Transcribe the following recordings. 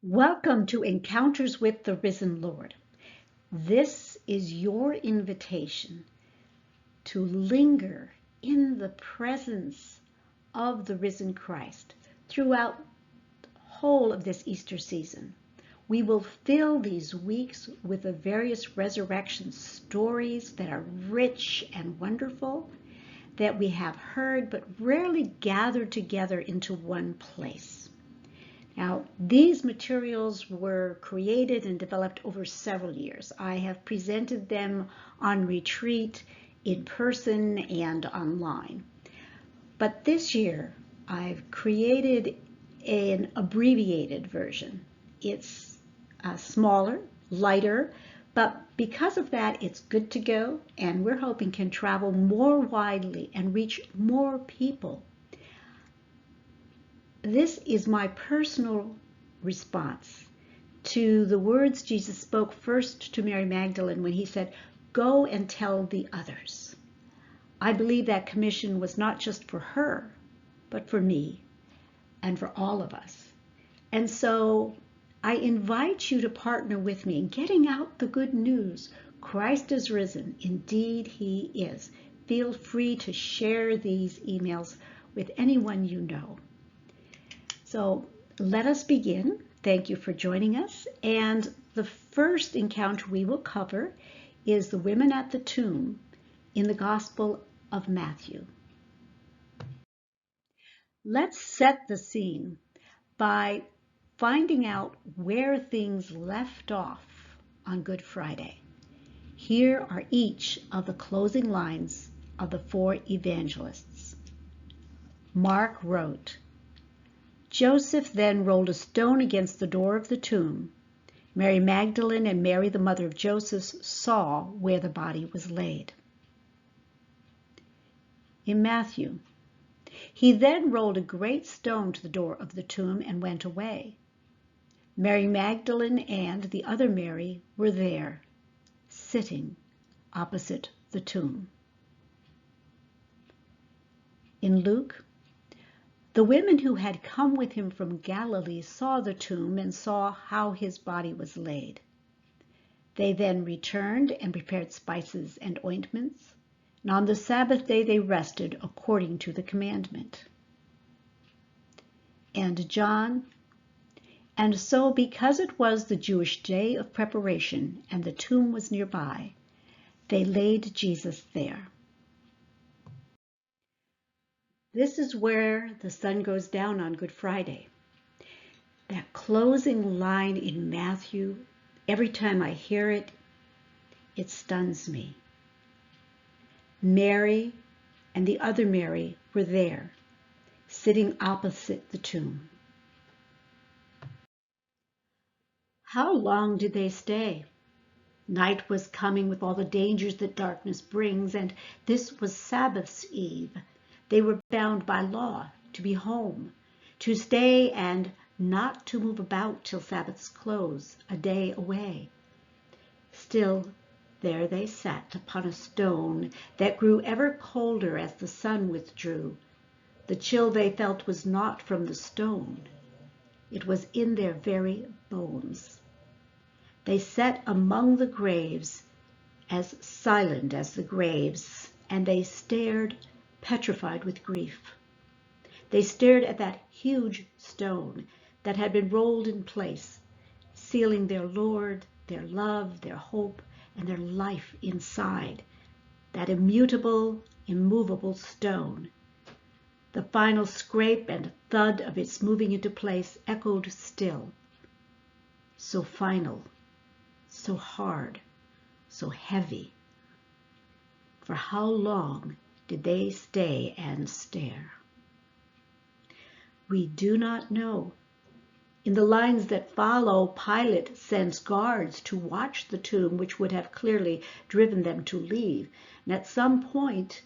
Welcome to Encounters with the Risen Lord. This is your invitation to linger in the presence of the risen Christ throughout the whole of this Easter season. We will fill these weeks with the various resurrection stories that are rich and wonderful, that we have heard but rarely gathered together into one place. Now, these materials were created and developed over several years. I have presented them on retreat, in person, and online. But this year, I've created an abbreviated version. It's smaller, lighter, but because of that, it's good to go, and we're hoping can travel more widely and reach more people. This is my personal response to the words Jesus spoke first to Mary Magdalene when he said, "Go and tell the others." I believe that commission was not just for her, but for me and for all of us. And so I invite you to partner with me in getting out the good news. Christ is risen. Indeed, he is. Feel free to share these emails with anyone you know. So let us begin. Thank you for joining us. And the first encounter we will cover is the women at the tomb in the Gospel of Matthew. Let's set the scene by finding out where things left off on Good Friday. Here are each of the closing lines of the four evangelists. Mark wrote, "Joseph then rolled a stone against the door of the tomb. Mary Magdalene and Mary, the mother of Joseph, saw where the body was laid." In Matthew, "He then rolled a great stone to the door of the tomb and went away. Mary Magdalene and the other Mary were there, sitting opposite the tomb." In Luke, "The women who had come with him from Galilee saw the tomb and saw how his body was laid. They then returned and prepared spices and ointments, and on the Sabbath day they rested according to the commandment." And John, "And so because it was the Jewish day of preparation and the tomb was nearby, they laid Jesus there." This is where the sun goes down on Good Friday. That closing line in Matthew, every time I hear it, it stuns me. Mary and the other Mary were there, sitting opposite the tomb. How long did they stay? Night was coming with all the dangers that darkness brings, and this was Sabbath's eve. They were bound by law to be home, to stay and not to move about till Sabbath's close, a day away. Still, there they sat upon a stone that grew ever colder as the sun withdrew. The chill they felt was not from the stone. It was in their very bones. They sat among the graves, as silent as the graves, and they stared, petrified with grief. They stared at that huge stone that had been rolled in place, sealing their Lord, their love, their hope, and their life inside, that immutable, immovable stone. The final scrape and thud of its moving into place echoed still. So final, so hard, so heavy. For how long did they stay and stare? We do not know. In the lines that follow, Pilate sends guards to watch the tomb, which would have clearly driven them to leave. And at some point,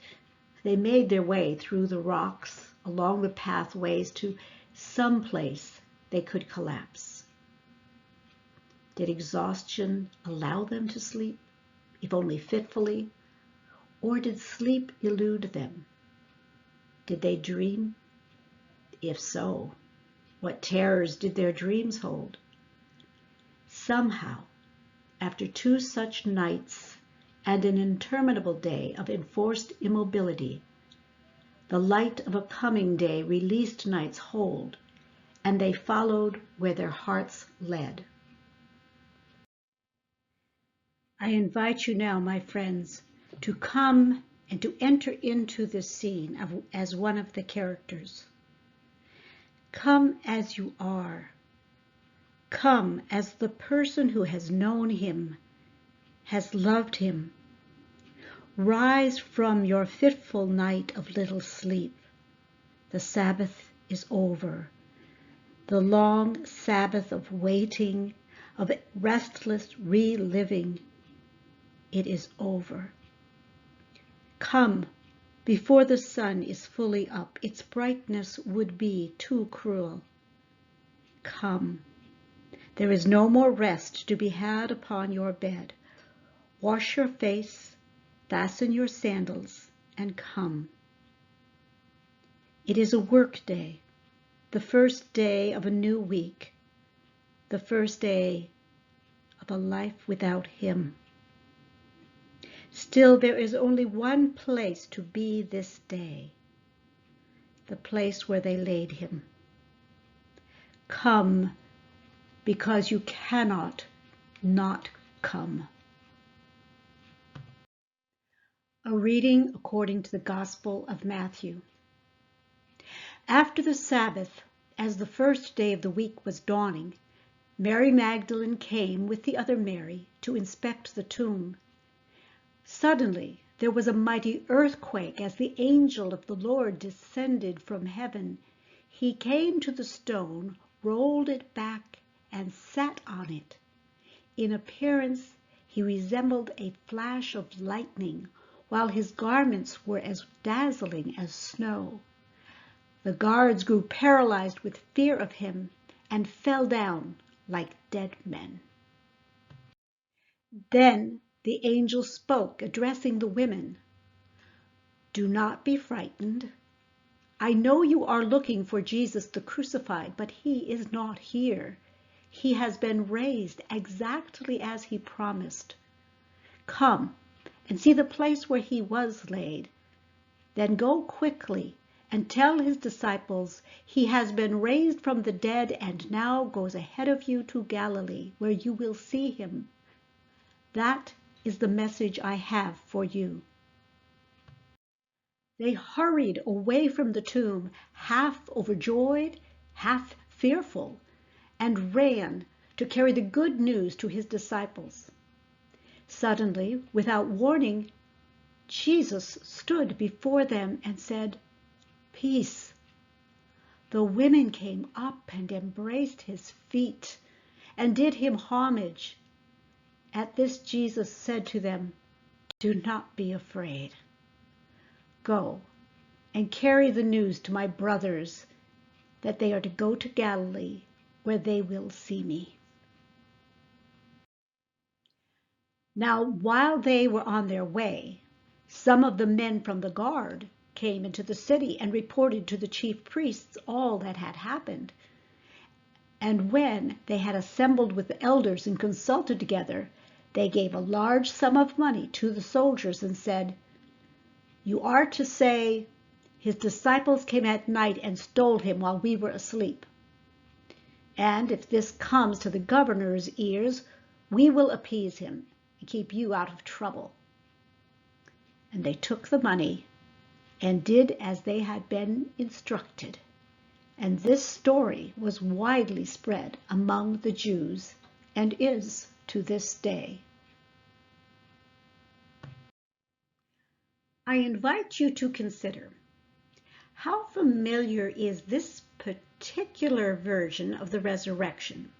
they made their way through the rocks, along the pathways to some place they could collapse. Did exhaustion allow them to sleep, if only fitfully? Or did sleep elude them? Did they dream? If so, what terrors did their dreams hold? Somehow, after 2 such nights and an interminable day of enforced immobility, the light of a coming day released night's hold, and they followed where their hearts led. I invite you now, my friends, to come and to enter into this scene as one of the characters. Come as you are. Come as the person who has known him, has loved him. Rise from your fitful night of little sleep. The Sabbath is over. The long Sabbath of waiting, of restless reliving. It is over. Come, before the sun is fully up, its brightness would be too cruel. Come, there is no more rest to be had upon your bed. Wash your face, fasten your sandals, and come. It is a work day, the first day of a new week, the first day of a life without him. Still, there is only one place to be this day, the place where they laid him. Come, because you cannot not come. A reading according to the Gospel of Matthew. After the Sabbath, as the first day of the week was dawning, Mary Magdalene came with the other Mary to inspect the tomb. Suddenly there was a mighty earthquake as the angel of the Lord descended from heaven. He came to the stone, rolled it back, and sat on it. In appearance he resembled a flash of lightning, while his garments were as dazzling as snow. The guards grew paralyzed with fear of him and fell down like dead men. Then the angel spoke, addressing the women. Do not be frightened. I know you are looking for Jesus the crucified, but he is not here. He has been raised exactly as he promised. Come and see the place where he was laid. Then go quickly and tell his disciples he has been raised from the dead and now goes ahead of you to Galilee, where you will see him. That is the message I have for you. They hurried away from the tomb, half overjoyed, half fearful, and ran to carry the good news to his disciples. Suddenly, without warning, Jesus stood before them and said, Peace. The women came up and embraced his feet and did him homage. At this Jesus said to them, Do not be afraid. Go and carry the news to my brothers that they are to go to Galilee, where they will see me. Now, while they were on their way, some of the men from the guard came into the city and reported to the chief priests all that had happened. And when they had assembled with the elders and consulted together, they gave a large sum of money to the soldiers and said, You are to say, his disciples came at night and stole him while we were asleep. And if this comes to the governor's ears, we will appease him and keep you out of trouble. And they took the money and did as they had been instructed. And this story was widely spread among the Jews and is to this day. I invite you to consider, how familiar is this particular version of the resurrection?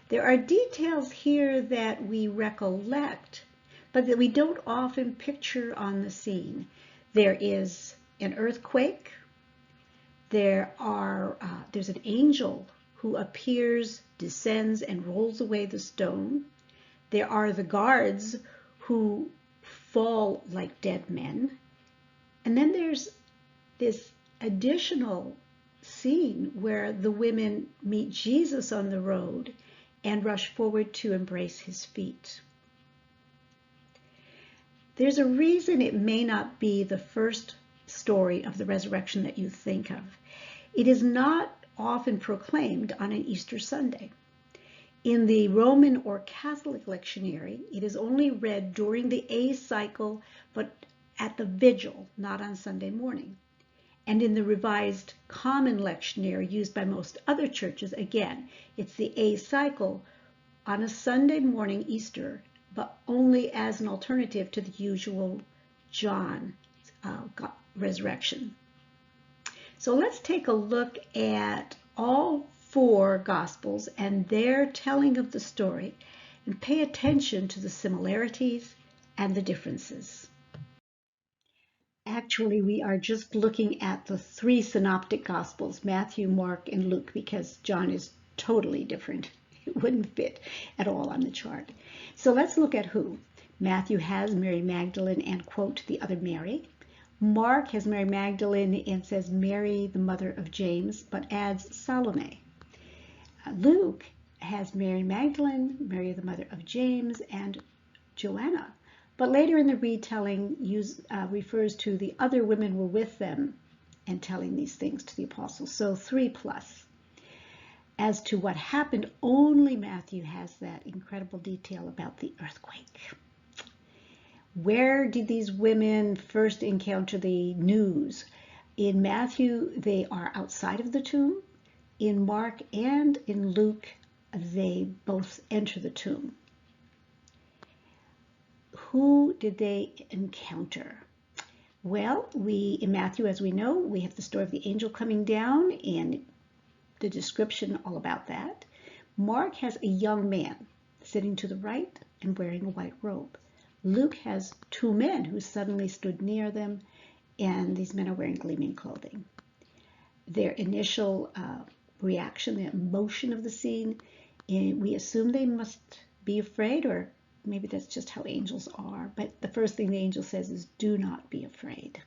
There are details here that we recollect, but that we don't often picture on the scene. There is an earthquake. There's an angel who appears, descends, and rolls away the stone. There are the guards who fall like dead men. And then there's this additional scene where the women meet Jesus on the road and rush forward to embrace his feet. There's a reason it may not be the first story of the resurrection that you think of. It is not often proclaimed on an Easter Sunday. In the Roman or Catholic lectionary, it is only read during the A cycle, but at the vigil, not on Sunday morning. And in the Revised Common Lectionary used by most other churches, again, it's the A cycle on a Sunday morning Easter, but only as an alternative to the usual John resurrection. So let's take a look at all four Gospels and their telling of the story, and pay attention to the similarities and the differences. Actually, we are just looking at the three synoptic Gospels, Matthew, Mark, and Luke, because John is totally different. It wouldn't fit at all on the chart. So let's look at who. Matthew has Mary Magdalene and, quote, the other Mary. Mark has Mary Magdalene and says Mary, the mother of James, but adds Salome. Luke has Mary Magdalene, Mary, the mother of James, and Joanna. But later in the retelling refers to the other women were with them and telling these things to the apostles. So 3+. As to what happened, only Matthew has that incredible detail about the earthquake. Where did these women first encounter the news? In Matthew, they are outside of the tomb. In Mark and in Luke, they both enter the tomb. Who did they encounter? Well, in Matthew, as we know, we have the story of the angel coming down and the description all about that. Mark has a young man sitting to the right and wearing a white robe. Luke has two men who suddenly stood near them, and these men are wearing gleaming clothing. Their initial reaction, the emotion of the scene, we assume they must be afraid, or maybe that's just how angels are. But the first thing the angel says is, do not be afraid.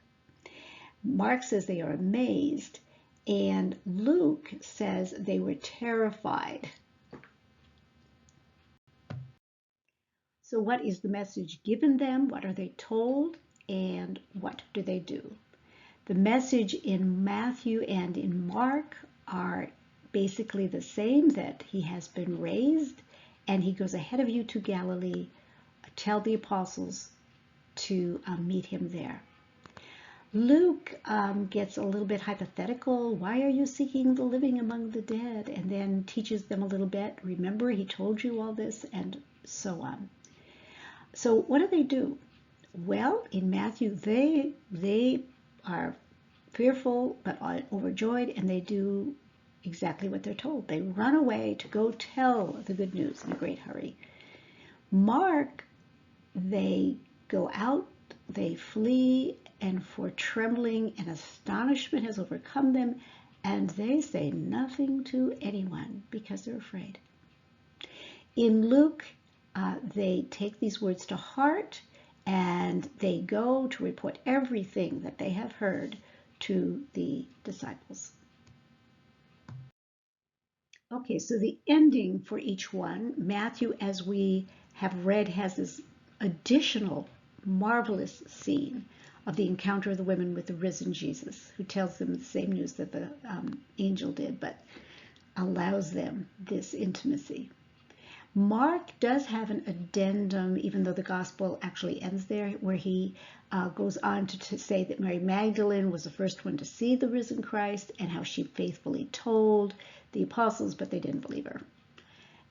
Mark says they are amazed, and Luke says they were terrified. So what is the message given them? What are they told? And what do they do? The message in Matthew and in Mark are basically the same, that he has been raised and he goes ahead of you to Galilee. Tell the apostles to meet him there. Luke gets a little bit hypothetical. Why are you seeking the living among the dead? And then teaches them a little bit. Remember, he told you all this, and so on. So what do? Well, in Matthew, they are fearful but are overjoyed, and they do exactly what they're told. They run away to go tell the good news in a great hurry. Mark, they go out, they flee, and for trembling and astonishment has overcome them, and they say nothing to anyone because they're afraid. In Luke, they take these words to heart, and they go to report everything that they have heard to the disciples. Okay, so the ending for each one, Matthew, as we have read, has this additional marvelous scene of the encounter of the women with the risen Jesus, who tells them the same news that the angel did, but allows them this intimacy. Mark does have an addendum, even though the gospel actually ends there, where he goes on to say that Mary Magdalene was the first one to see the risen Christ and how she faithfully told the apostles, but they didn't believe her.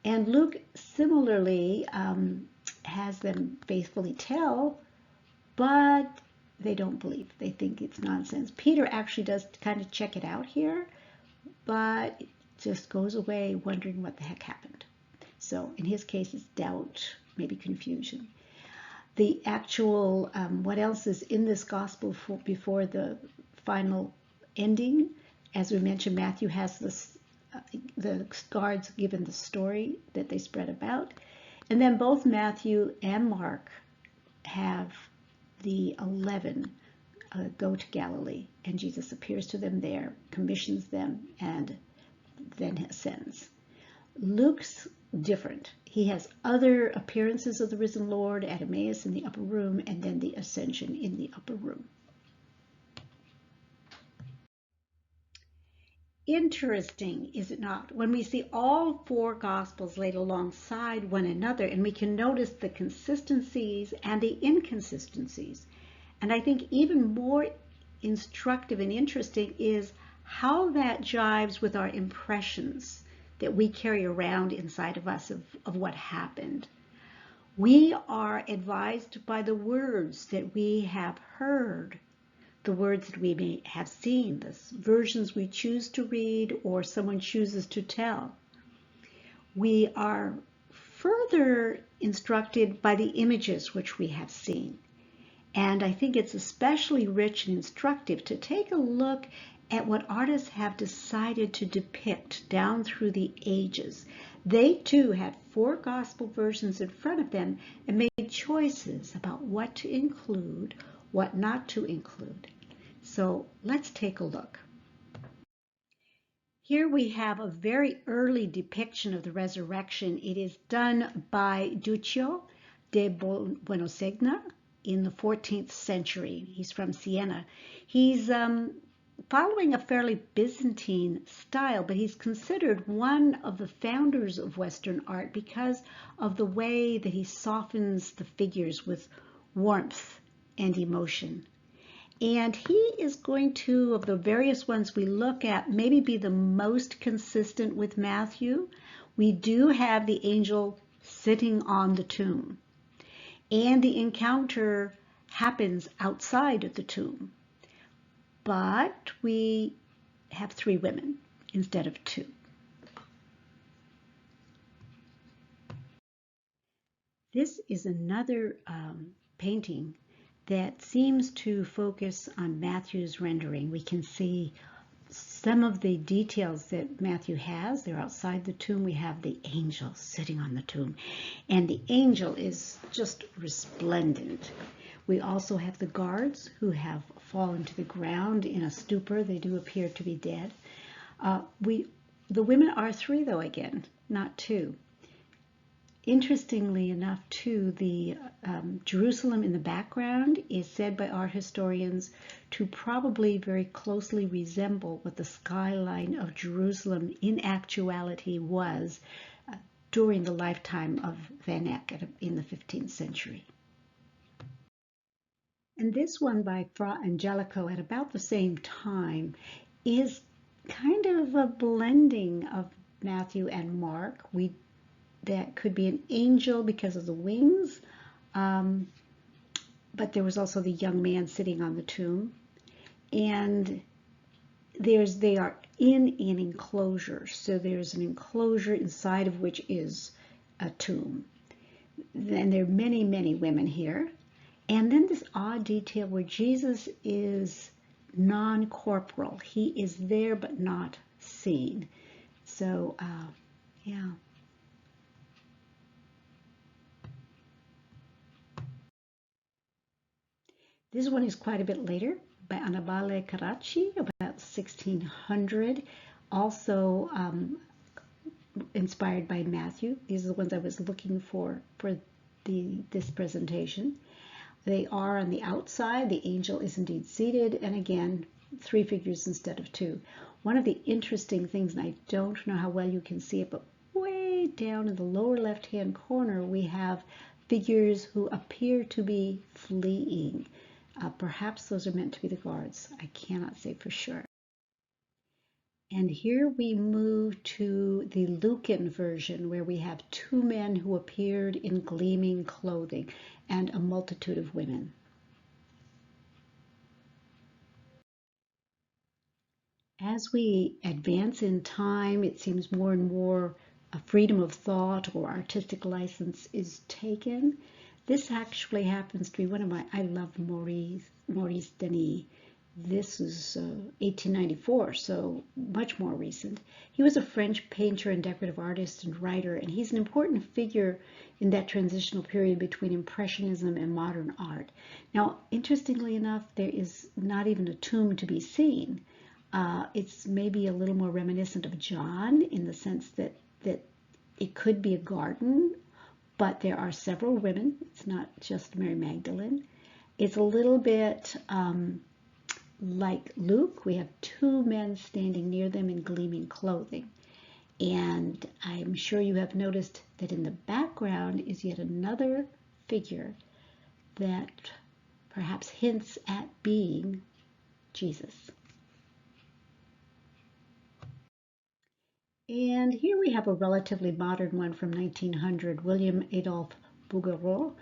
And Luke similarly has them faithfully tell, but they don't believe. They think it's nonsense. Peter actually does kind of check it out here, but it just goes away wondering what the heck happened. So in his case, it's doubt, maybe confusion. The actual, what else is in this gospel before the final ending? As we mentioned, Matthew has this, the guards given the story that they spread about. And then both Matthew and Mark have the 11 go to Galilee, and Jesus appears to them there, commissions them, and then ascends. Luke's different. He has other appearances of the risen Lord at Emmaus in the upper room, and then the ascension in the upper room. Interesting, is it not, when we see all four Gospels laid alongside one another, and we can notice the consistencies and the inconsistencies. And I think even more instructive and interesting is how that jives with our impressions that we carry around inside of us of what happened. We are advised by the words that we have heard, the words that we may have seen, the versions we choose to read or someone chooses to tell. We are further instructed by the images which we have seen. And I think it's especially rich and instructive to take a look at what artists have decided to depict down through the ages. They too had four gospel versions in front of them and made choices about what to include, what not to include. So let's take a look. Here we have a very early depiction of the resurrection. It is done by Duccio de Buonosegna in the 14th century. He's from Siena. He's following a fairly Byzantine style, but he's considered one of the founders of Western art because of the way that he softens the figures with warmth and emotion. And he is going to, of the various ones we look at, maybe be the most consistent with Matthew. We do have the angel sitting on the tomb, and the encounter happens outside of the tomb. But we have three women instead of two. This is another painting that seems to focus on Matthew's rendering. We can see some of the details that Matthew has. They're outside the tomb. We have the angel sitting on the tomb, and the angel is just resplendent. We also have the guards who have fallen to the ground in a stupor. They do appear to be dead. The women are three, though, again, not two. Interestingly enough, too, the Jerusalem in the background is said by art historians to probably very closely resemble what the skyline of Jerusalem in actuality was during the lifetime of Van Eyck in the 15th century. And this one by Fra Angelico at about the same time is kind of a blending of Matthew and Mark. That could be an angel because of the wings, but there was also the young man sitting on the tomb. And they are in an enclosure, so there's an enclosure inside of which is a tomb. And there are many, many women here. And then this odd detail where Jesus is non-corporal. He is there but not seen. So, yeah. This one is quite a bit later by Annibale Carracci, about 1600, also inspired by Matthew. These are the ones I was looking for this presentation. They are on the outside. The angel is indeed seated, and again, three figures instead of two. One of the interesting things, and I don't know how well you can see it, but way down in the lower left-hand corner, we have figures who appear to be fleeing. Perhaps those are meant to be the guards. I cannot say for sure. And here we move to the Lucan version, where we have two men who appeared in gleaming clothing and a multitude of women. As we advance in time, it seems more and more a freedom of thought or artistic license is taken. This actually happens to be one of I love Maurice Denis. This is 1894, so much more recent. He was a French painter and decorative artist and writer, and he's an important figure in that transitional period between Impressionism and modern art. Now, interestingly enough, there is not even a tomb to be seen. It's maybe a little more reminiscent of John in the sense that It could be a garden, but there are several women. It's not just Mary Magdalene. It's a little bit like Luke. We have two men standing near them in gleaming clothing. And I'm sure you have noticed that in the background is yet another figure that perhaps hints at being Jesus. And here we have a relatively modern one from 1900, William Adolphe Bouguereau.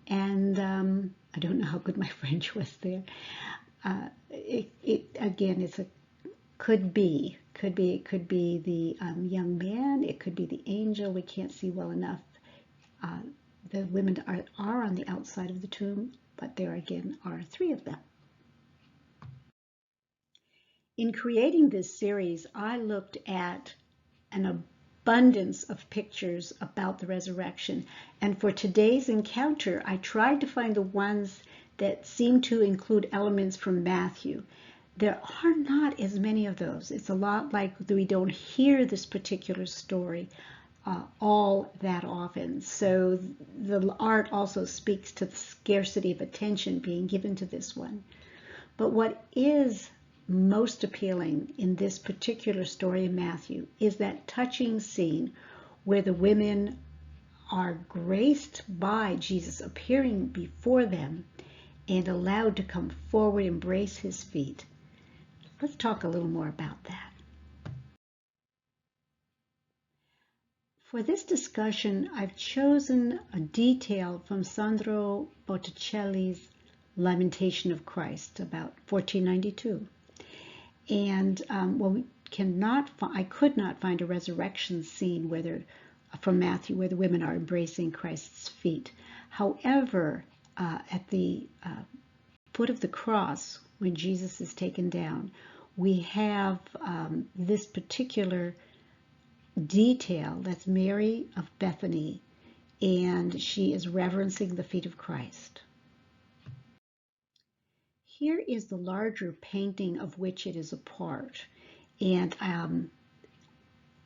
And I don't know how good my French was there. Again, it's a could be the young man. It could be the angel. We can't see well enough. The women are on the outside of the tomb, but there again are three of them. In creating this series, I looked at an abundance of pictures about the resurrection. And for today's encounter, I tried to find the ones that seem to include elements from Matthew. There are not as many of those. It's a lot like we don't hear this particular story all that often. So the art also speaks to the scarcity of attention being given to this one. But what is most appealing in this particular story in Matthew is that touching scene where the women are graced by Jesus appearing before them and allowed to come forward, embrace his feet. Let's talk a little more about that. For this discussion, I've chosen a detail from Sandro Botticelli's Lamentation of Christ, about 1492. And I could not find a resurrection scene from Matthew where the women are embracing Christ's feet. However, at the foot of the cross, when Jesus is taken down, we have this particular detail. That's Mary of Bethany, and she is reverencing the feet of Christ. Here is the larger painting of which it is a part, and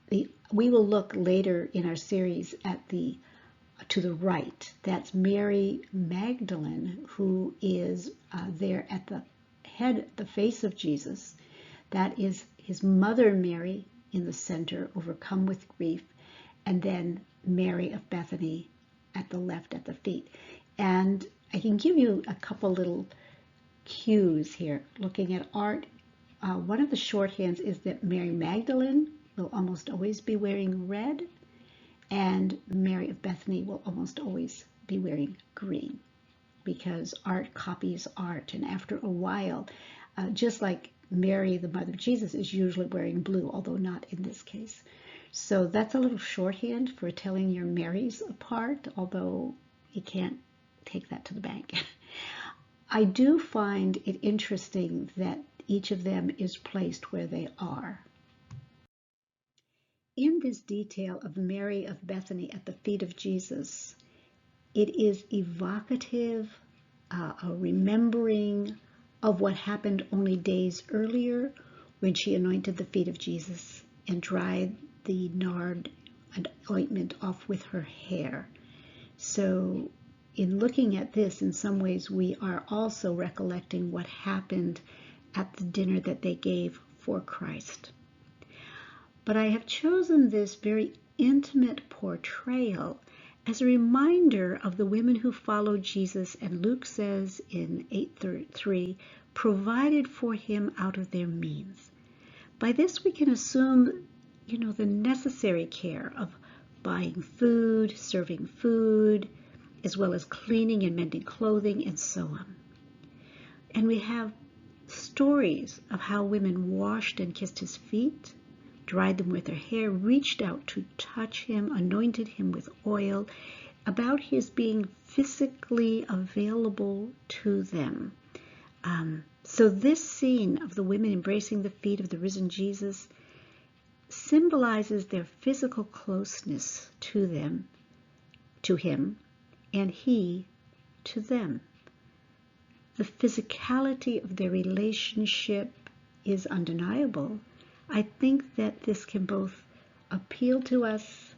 we will look later in our series at to the right. That's Mary Magdalene, who is there at the face of Jesus. That is his mother Mary in the center, overcome with grief, and then Mary of Bethany at the left at the feet. And I can give you a couple little cues here. Looking at art, one of the shorthands is that Mary Magdalene will almost always be wearing red, and Mary of Bethany will almost always be wearing green, because art copies art. And after a while, just like Mary, the mother of Jesus, is usually wearing blue, although not in this case. So that's a little shorthand for telling your Marys apart, although you can't take that to the bank. I do find it interesting that each of them is placed where they are. In this detail of Mary of Bethany at the feet of Jesus, it is evocative, a remembering of what happened only days earlier when she anointed the feet of Jesus and dried the nard and ointment off with her hair. So in looking at this, in some ways, we are also recollecting what happened at the dinner that they gave for Christ. But I have chosen this very intimate portrayal as a reminder of the women who followed Jesus, and Luke says in 8:3, provided for him out of their means. By this we can assume, the necessary care of buying food, serving food, as well as cleaning and mending clothing, and so on. And we have stories of how women washed and kissed his feet, dried them with their hair, reached out to touch him, anointed him with oil, about his being physically available to them. So this scene of the women embracing the feet of the risen Jesus symbolizes their physical closeness to him, and he to them. The physicality of their relationship is undeniable. I think that this can both appeal to us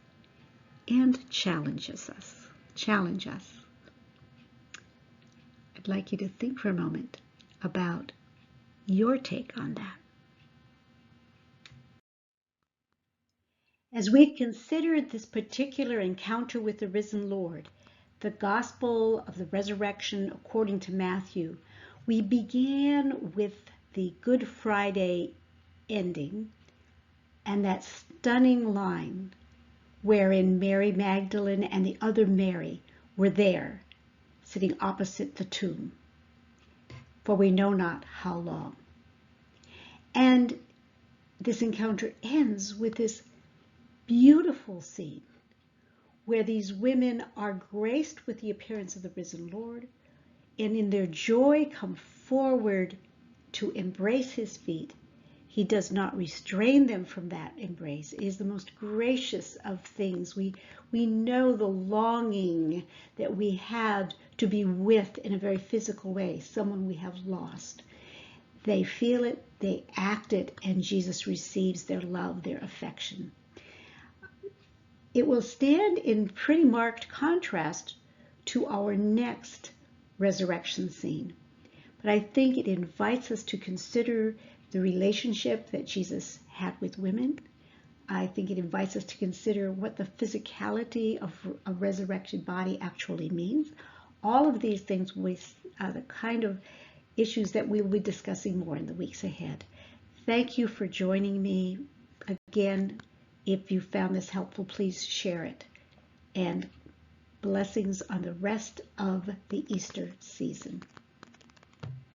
and challenges us. Challenge us. I'd like you to think for a moment about your take on that. As we considered this particular encounter with the risen Lord, the gospel of the resurrection according to Matthew, we began with the Good Friday ending and that stunning line wherein Mary Magdalene and the other Mary were there, sitting opposite the tomb, for we know not how long. And this encounter ends with this beautiful scene where these women are graced with the appearance of the risen Lord, and in their joy come forward to embrace his feet. He does not restrain them from that embrace. It is the most gracious of things. We know the longing that we have to be with, in a very physical way, someone we have lost. They feel it, they act it, and Jesus receives their love, their affection. It will stand in pretty marked contrast to our next resurrection scene. But I think it invites us to consider the relationship that Jesus had with women. I think it invites us to consider what the physicality of a resurrected body actually means. All of these things are the kind of issues that we will be discussing more in the weeks ahead. Thank you for joining me. Again, if you found this helpful, please share it. And blessings on the rest of the Easter season.